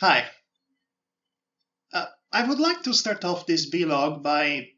Hi. I would like to start off this vlog by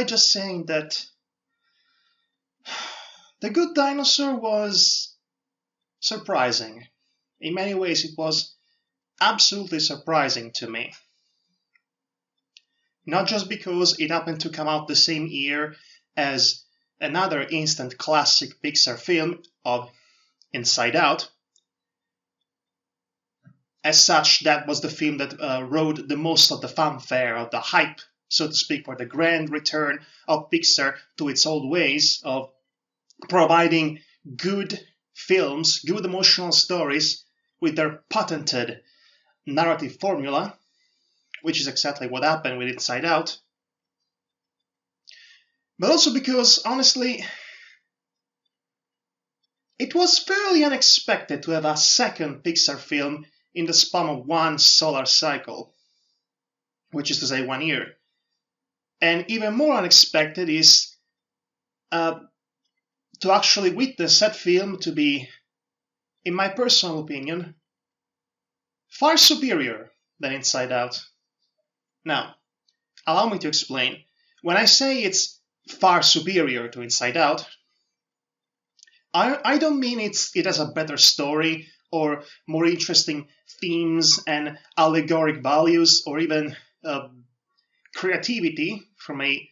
just saying that The Good Dinosaur was surprising. In many ways, it was absolutely surprising to me. Not just because it happened to come out the same year as another instant classic Pixar film of Inside Out. As such, that was the film that rode the most of the fanfare, of the hype, so to speak, for the grand return of Pixar to its old ways of providing good films, good emotional stories with their patented narrative formula, which is exactly what happened with Inside Out. But also because, honestly, it was fairly unexpected to have a second Pixar film in the span of one solar cycle, which is to say 1 year. And even more unexpected is to actually witness that film to be, in my personal opinion, far superior than Inside Out. Now, allow me to explain. When I say it's far superior to Inside Out, I don't mean it has a better story or more interesting themes and allegoric values or even creativity from a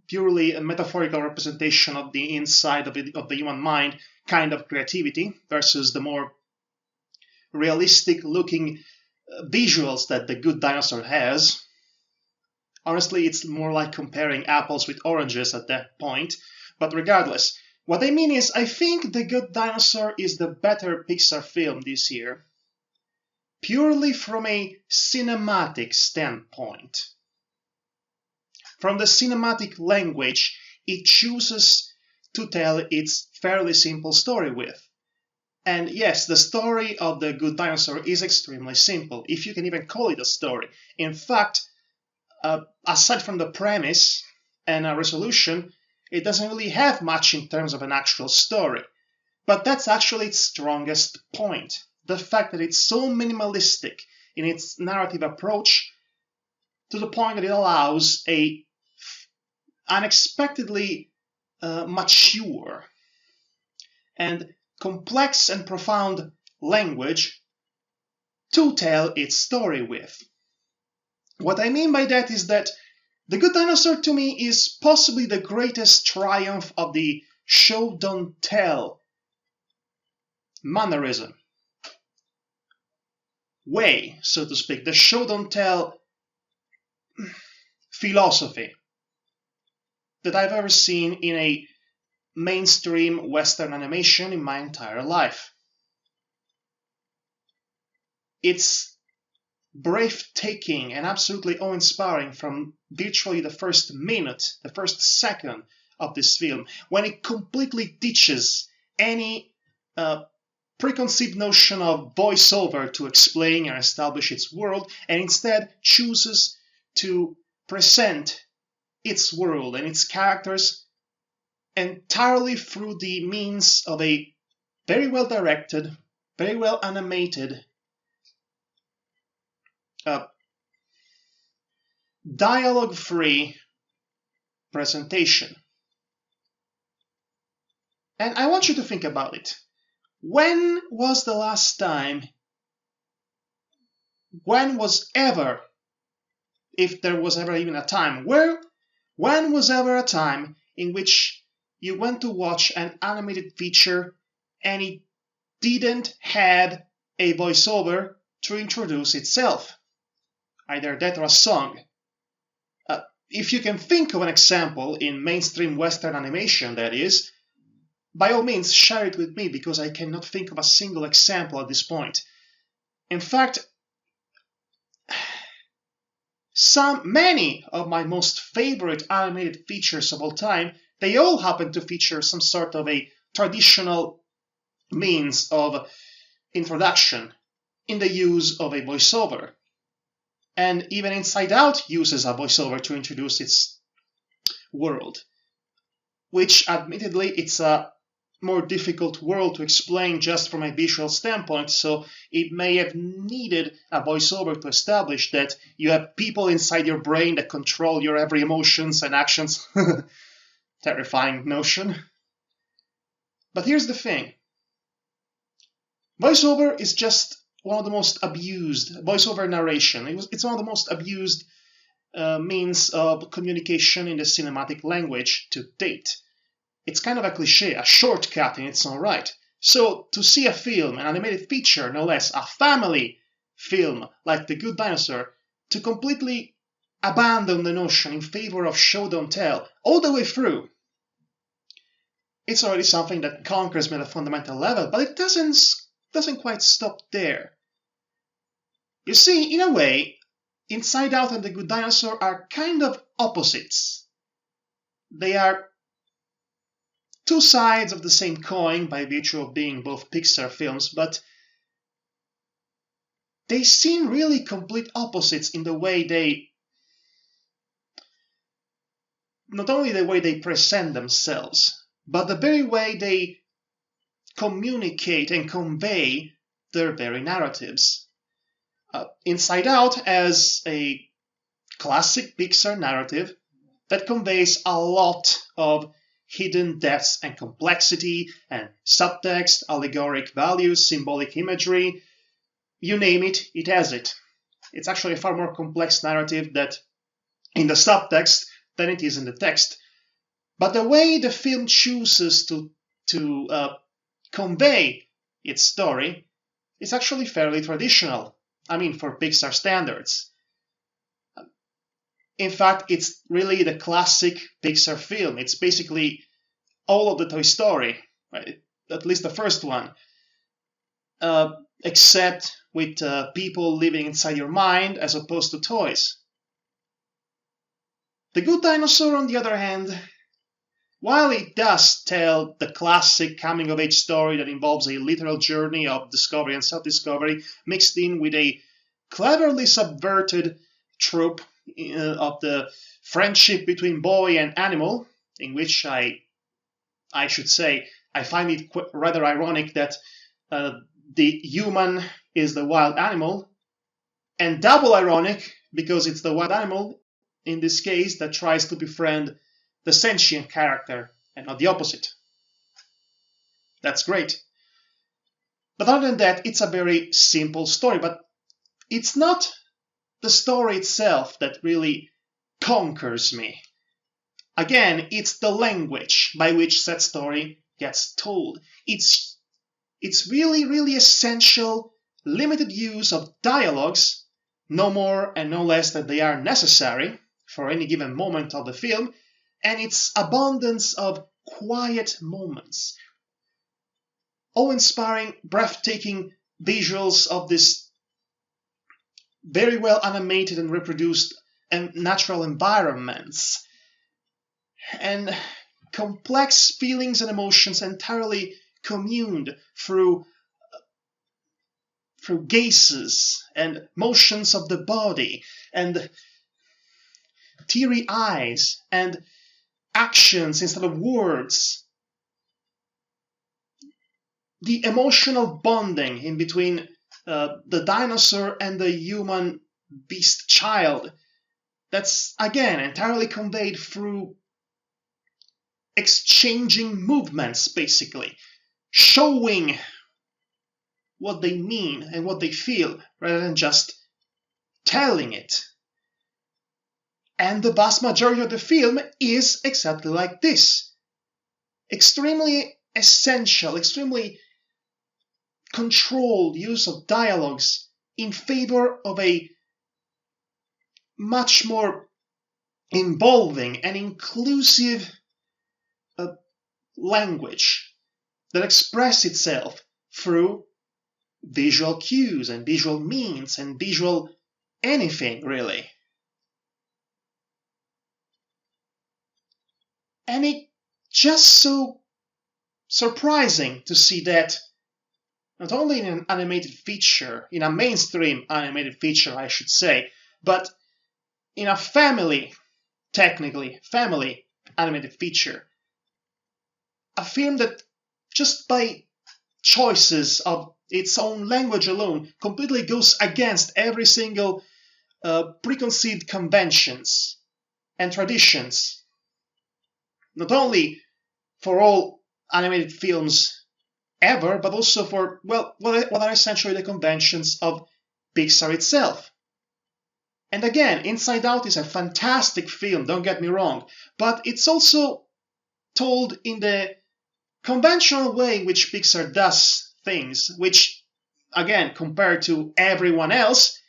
purely a metaphorical representation of the inside of the human mind kind of creativity versus the more realistic looking visuals that the Good Dinosaur has. Honestly, it's more like comparing apples with oranges at that point. But regardless, what I mean is I think The Good Dinosaur is the better Pixar film this year, purely from a cinematic standpoint. From the cinematic language it chooses to tell its fairly simple story with. And yes, the story of The Good Dinosaur is extremely simple, if you can even call it a story. In fact, aside from the premise and a resolution, it doesn't really have much in terms of an actual story. But that's actually its strongest point. The fact that it's so minimalistic in its narrative approach to the point that it allows a unexpectedly mature and complex and profound language to tell its story with. What I mean by that is that The Good Dinosaur to me is possibly the greatest triumph of the show don't tell mannerism way, so to speak, the show don't tell philosophy that I've ever seen in a mainstream Western animation in my entire life. It's breathtaking and absolutely awe-inspiring from virtually the first minute, the first second of this film, when it completely ditches any preconceived notion of voiceover to explain and establish its world, and instead chooses to present its world and its characters entirely through the means of a very well directed, very well animated, dialogue-free presentation. And I want you to think about it. When was the last time, when was ever, if there was ever even a time, when was ever a time in which you went to watch an animated feature and it didn't have a voiceover to introduce itself? Either that or a song. If you can think of an example in mainstream Western animation, that is, by all means share it with me, because I cannot think of a single example at this point. In fact, many of my most favorite animated features of all time, they all happen to feature some sort of a traditional means of introduction in the use of a voiceover. And even Inside Out uses a voiceover to introduce its world, which admittedly it's a more difficult world to explain just from a visual standpoint, so it may have needed a voiceover to establish that you have people inside your brain that control your every emotions and actions. Terrifying notion. But here's the thing. Voiceover is just one of the most abused, voiceover narration. It's one of the most abused means of communication in the cinematic language to date. It's kind of a cliche, a shortcut in its own right. So to see a film, an animated feature, no less, a family film like The Good Dinosaur, to completely abandon the notion in favor of show don't tell all the way through, it's already something that conquers me at a fundamental level, but it doesn't quite stop there. You see, in a way, Inside Out and The Good Dinosaur are kind of opposites. They are two sides of the same coin by virtue of being both Pixar films, but they seem really complete opposites in the way they, not only the way they present themselves, but the very way they communicate and convey their very narratives. Inside Out as a classic Pixar narrative that conveys a lot of hidden depths and complexity and subtext, allegoric values, symbolic imagery, you name it, it has it. It's actually a far more complex narrative that in the subtext than it is in the text. But the way the film chooses to convey its story is actually fairly traditional. I mean, for Pixar standards. In fact, it's really the classic Pixar film. It's basically all of the Toy Story, right? At least the first one, except with people living inside your mind as opposed to toys. The Good Dinosaur, on the other hand, while it does tell the classic coming-of-age story that involves a literal journey of discovery and self-discovery mixed in with a cleverly subverted trope of the friendship between boy and animal, in which I should say I find it rather ironic that the human is the wild animal, and double ironic because it's the wild animal, in this case, that tries to befriend the sentient character and not the opposite. That's great. But other than that, it's a very simple story, but it's not the story itself that really conquers me. Again, it's the language by which that story gets told. It's really, really essential, limited use of dialogues, no more and no less that they are necessary for any given moment of the film, and its abundance of quiet moments. Awe-inspiring, breathtaking visuals of this very well animated and reproduced and natural environments, and complex feelings and emotions entirely communed through gazes and motions of the body and teary eyes and actions instead of words. The emotional bonding in between the dinosaur and the human beast child, that's again entirely conveyed through exchanging movements, basically showing what they mean and what they feel rather than just telling it. And the vast majority of the film is exactly like this. Extremely essential, extremely controlled use of dialogues in favor of a much more involving and inclusive language that expresses itself through visual cues and visual means and visual anything, really. And it's just so surprising to see that not only in an animated feature, in a mainstream animated feature, I should say, but in a technically family animated feature, a film that just by choices of its own language alone, completely goes against every single preconceived conventions and traditions, not only for all animated films ever, but also for, well, what are essentially the conventions of Pixar itself. And again, Inside Out is a fantastic film, don't get me wrong, but it's also told in the conventional way in which Pixar does things, which, again, compared to everyone else,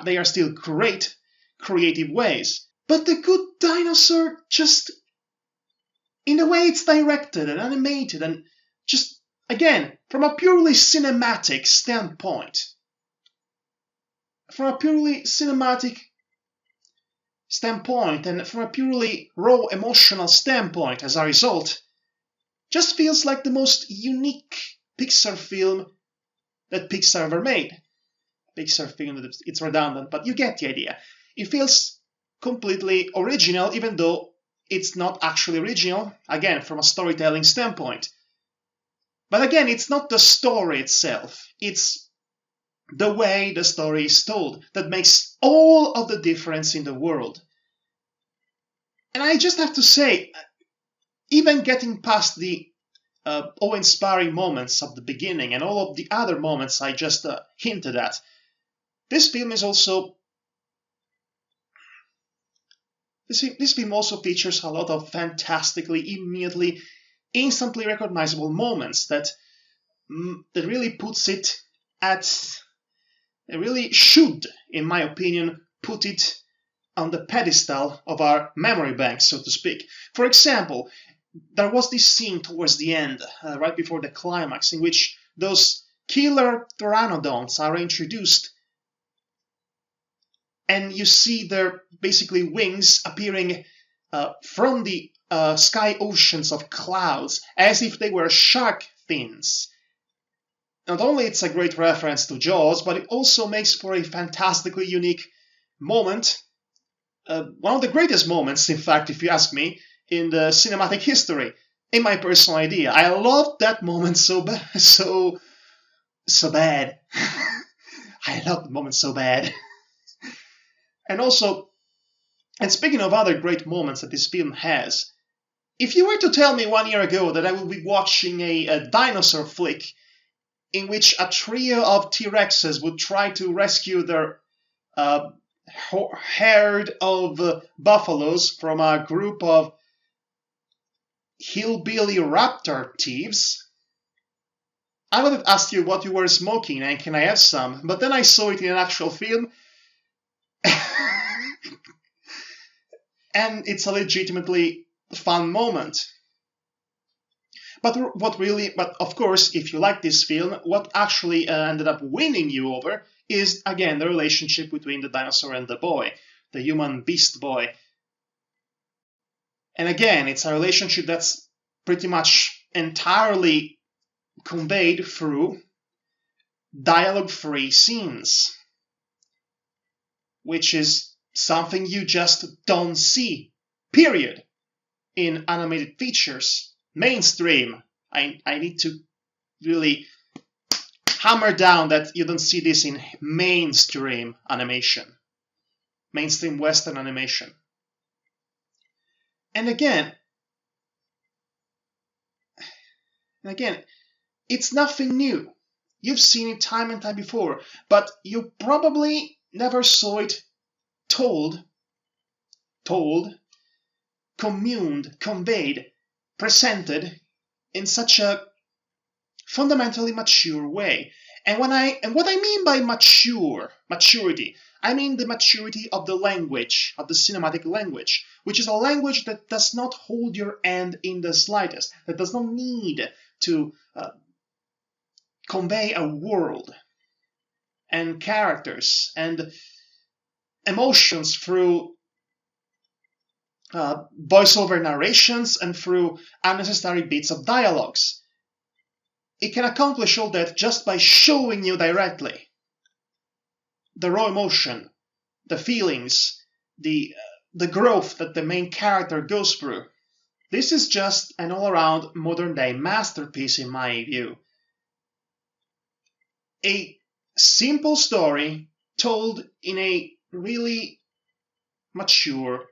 they are still great creative ways. But The Good Dinosaur, just in the way it's directed and animated, and just, again, from a purely cinematic standpoint, and from a purely raw emotional standpoint as a result, just feels like the most unique Pixar film that Pixar ever made. Pixar film, it's redundant, but you get the idea. It feels completely original, even though it's not actually original, again, from a storytelling standpoint. But again, it's not the story itself, it's the way the story is told that makes all of the difference in the world. And I just have to say, even getting past the awe-inspiring moments of the beginning and all of the other moments I just hinted at, this film also features a lot of fantastically, immediately, instantly recognizable moments that really puts it really should, in my opinion, put it on the pedestal of our memory bank, so to speak. For example, there was this scene towards the end, right before the climax, in which those killer pteranodons are introduced, and you see their basically wings appearing from the sky oceans of clouds, as if they were shark fins. Not only it's a great reference to Jaws, but it also makes for a fantastically unique moment, one of the greatest moments, in fact, if you ask me, in the cinematic history, in my personal idea. I loved that moment so bad. I loved the moment so bad. And speaking of other great moments that this film has, if you were to tell me 1 year ago that I would be watching a dinosaur flick in which a trio of T-Rexes would try to rescue their herd of buffaloes from a group of hillbilly raptor thieves, I would have asked you what you were smoking and can I have some, but then I saw it in an actual film and it's a legitimately fun moment. But of course, if you like this film, what actually ended up winning you over is, again, the relationship between the dinosaur and the boy, the human beast boy. And again, it's a relationship that's pretty much entirely conveyed through dialogue-free scenes, which is something you just don't see, period, in animated features. Mainstream. I need to really hammer down that you don't see this in mainstream animation, mainstream Western animation. And again, it's nothing new. You've seen it time and time before, but you probably never saw it told, communed, conveyed, presented in such a fundamentally mature way. And what I mean by maturity, I mean the maturity of the language, of the cinematic language, which is a language that does not hold your hand in the slightest, that does not need to convey a world and characters and emotions through voiceover narrations and through unnecessary bits of dialogues. It can accomplish all that just by showing you directly the raw emotion, the feelings, the growth that the main character goes through. This is just an all-around modern-day masterpiece in my view. A simple story told in a really mature,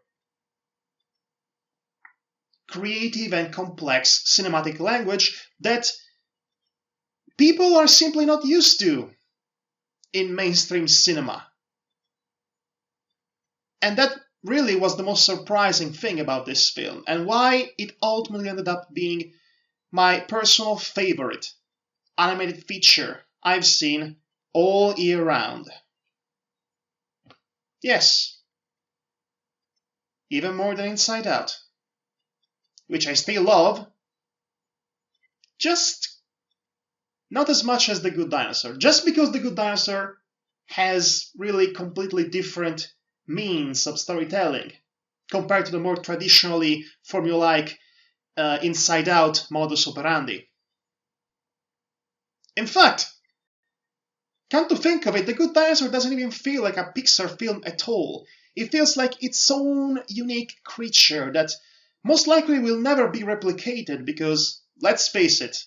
creative and complex cinematic language that people are simply not used to in mainstream cinema. And that really was the most surprising thing about this film, and why it ultimately ended up being my personal favorite animated feature I've seen all year round. Yes, even more than Inside Out, which I still love, just not as much as The Good Dinosaur. Just because The Good Dinosaur has really completely different means of storytelling compared to the more traditionally formulaic Inside Out modus operandi. In fact, come to think of it, The Good Dinosaur doesn't even feel like a Pixar film at all. It feels like its own unique creature that most likely will never be replicated because, let's face it,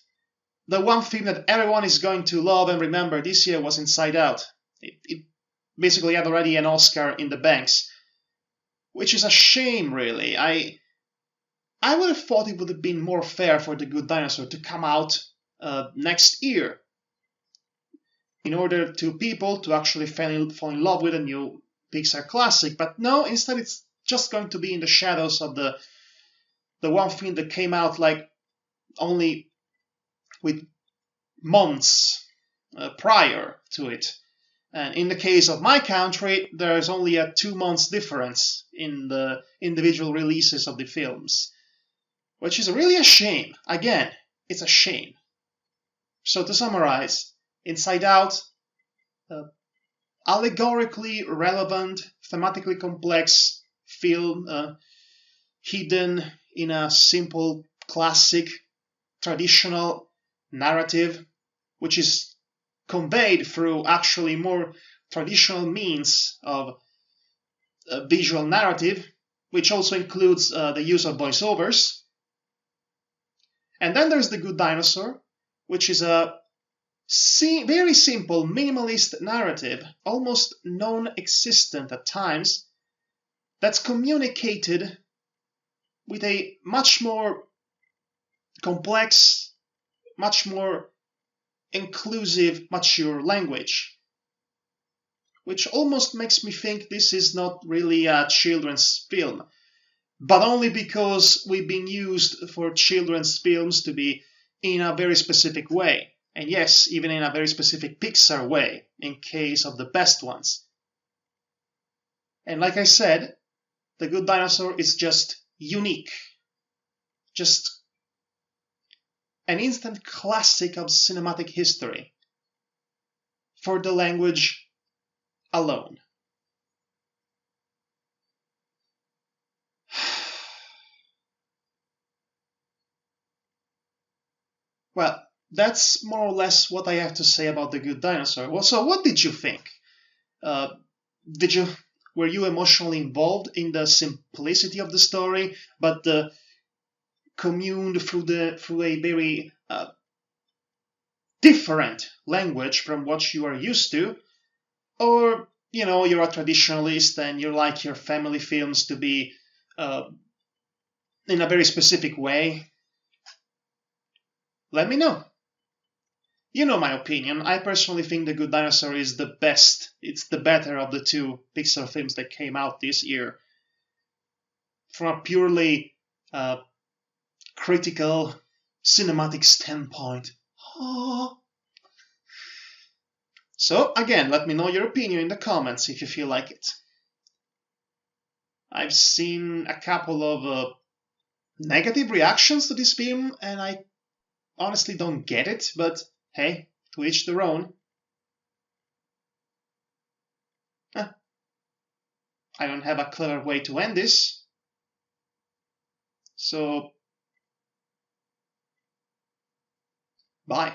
the one film that everyone is going to love and remember this year was Inside Out. It basically had already an Oscar in the banks, which is a shame, really. I would have thought it would have been more fair for The Good Dinosaur to come out next year in order to people to actually fall in love with a new Pixar classic. But no, instead it's just going to be in the shadows of the one film that came out like only with months prior to it. And in the case of my country, there's only a 2 months difference in the individual releases of the films, which is really a shame. Again, it's a shame. So to summarize, Inside Out, allegorically relevant, thematically complex film, hidden in a simple, classic, traditional narrative, which is conveyed through actually more traditional means of visual narrative, which also includes the use of voiceovers. And then there's The Good Dinosaur, which is a very simple, minimalist narrative, almost non-existent at times, that's communicated with a much more complex, much more inclusive, mature language, which almost makes me think this is not really a children's film, but only because we've been used for children's films to be in a very specific way. And yes, even in a very specific Pixar way, in case of the best ones. And like I said, The Good Dinosaur is just unique. Just an instant classic of cinematic history for the language alone. Well, that's more or less what I have to say about The Good Dinosaur. Well, so what did you think? Were you emotionally involved in the simplicity of the story, but communed through a very different language from what you are used to? Or, you're a traditionalist and you like your family films to be in a very specific way? Let me know. You know my opinion. I personally think The Good Dinosaur is the best. It's the better of the two Pixar films that came out this year. From a purely critical, cinematic standpoint. Oh. So, again, let me know your opinion in the comments if you feel like it. I've seen a couple of negative reactions to this film, and I honestly don't get it, but hey, to each their own. I don't have a clever way to end this. So, bye.